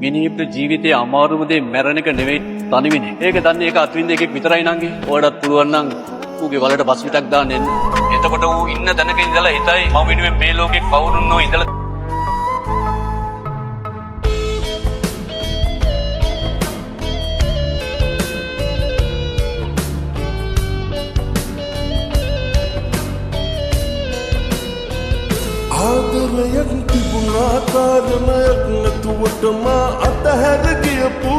මිනිහෙකුට ජීවිතයේ අමාරුම දේ මැරෙන එක නෙවෙයි තනිවෙන්නේ. ඒක දන්නේ ඒක අත්විඳ එකෙක් විතරයි නංගි. ඔයාලට පුළුවන් නම් ඌගේ වලට බස් පිටක් දාන්න එන්න. එතකොට ඌ ඉන්න තැනක ඉඳලා හිතයි මම වෙනුවෙන් මේ ලෝකේ කවුරුන්නෝ ඉඳලා ආදරයක් තිබුණා කාරණයක් නැතුවටම අතහැර ගියපු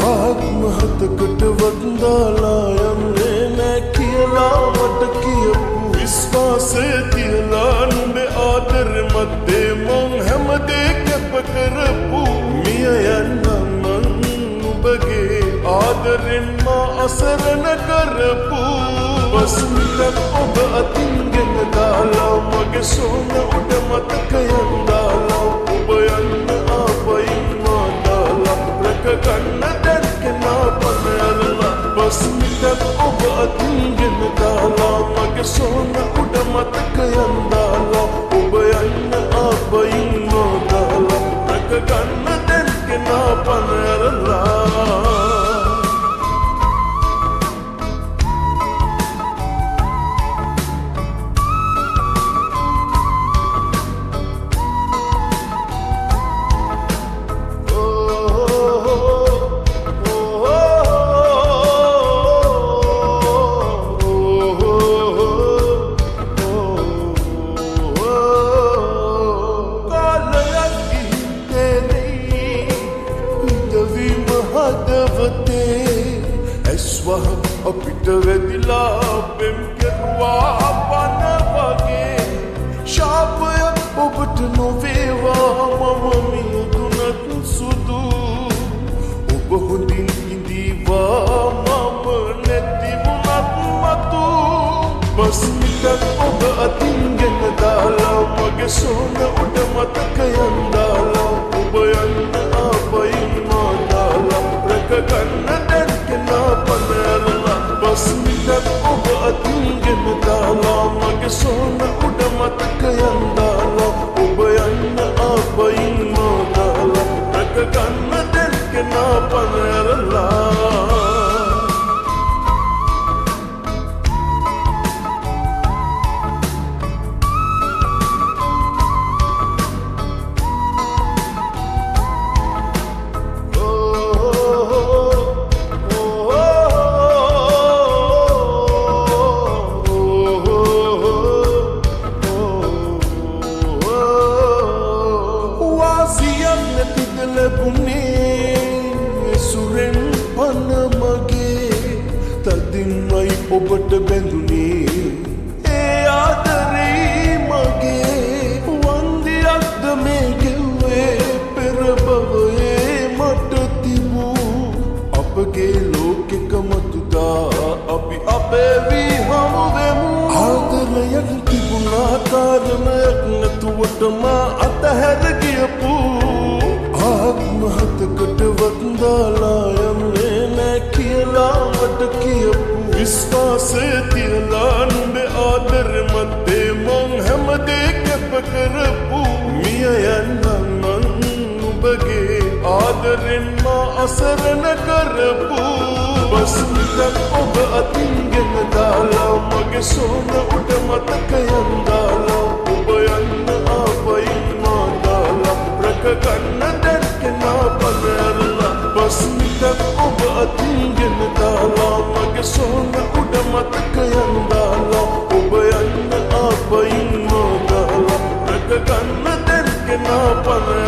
ආත්මහතකට වන්දාලා යන්නේ නැ කියලා මට කියපු විශ්වාසය තියලා නුඹේ ආදරෙ මැද්දේ මං හැමදේ කැප කරපු මිය යන්නම් මං නුඹගේ ආදරෙන් මා අසරණ කරපු බස්මිටක් ඔබ අතින්ගෙන දාලා මගේ සෝන උඩ මතකයන් දාලා ඔබ යන්න ආපයින් මා දාලා රැක ගන්න දැන් කෙනා පනරලා බස්මිටක් ඔබ අතින්ගෙන දාලා මගේ සෝන උඩ මතකයන් දාලා ඔබ යන්න ආපයින් මා දාලා රැක ගන්න දැන් කෙනා පනරලා අපිට වෙදිලා පෙම් කෙරුවා පන වගේ ශාපයක් ඔබට නොවේවා මම මියදුනත් සුදු ඔබ හොඳින් ඉඳීවා මම නැති වුණත් මතු බස්මිටක් ඔබ අතින්ගෙන දාලා මගේ සෝන උඩ මතකයන් දාලා ඔබ යන්න ආපයින් මා දාලා රැක ගන්න දැන් කෙනා පනරලා බස්මිටක් ඔබ අතින්ගෙන දාලා මගේ සෝන උඩ මතකයන් දාලා ඔබ යන්න ආපයින් මා දාලා රැක ගන්න දැන් කෙනා පනරලා සුරෙන් පන මගේ තදින්මයි ඔබට බැඳුනේ ඒ ආදරේ මගේ වන්දියක්ද මේ ගෙව්වේ පෙර භවයේ මට තිබූ අපගේ ලෝකෙක මතුදා අපි අපේ හමු වෙමු ආදරයක් තිබුණා කාරණයක් නැතුවටම අතහැර ගියපු ආත්මහතකට වන්දාලා යන්නේ නැ කියලා මට කියපු විශ්වාසය තියලා නුඹේ ආදරෙ මැද්දේ මං හැමදේ කැප කරපු මිය යන්නම් මං නුඹගේ ආදරෙන් මා අසරණ කරපු බස්මිටක් ඔබ අතින්ගෙන දාලා මගේ සෝන උඩ මතකයන් දාලා ඔබ යන්න ආපයින් මා දාලා රැක ගන්න දැන් කෙනා පනරලා බස්මිටක් ඔබ අතින්ගෙන දාලා මගේ සෝන උඩ මතකයන් දාලා ඔබ යන්න ආපයින් මා දාලා රැක ගන්න දැන් කෙනා පනරලා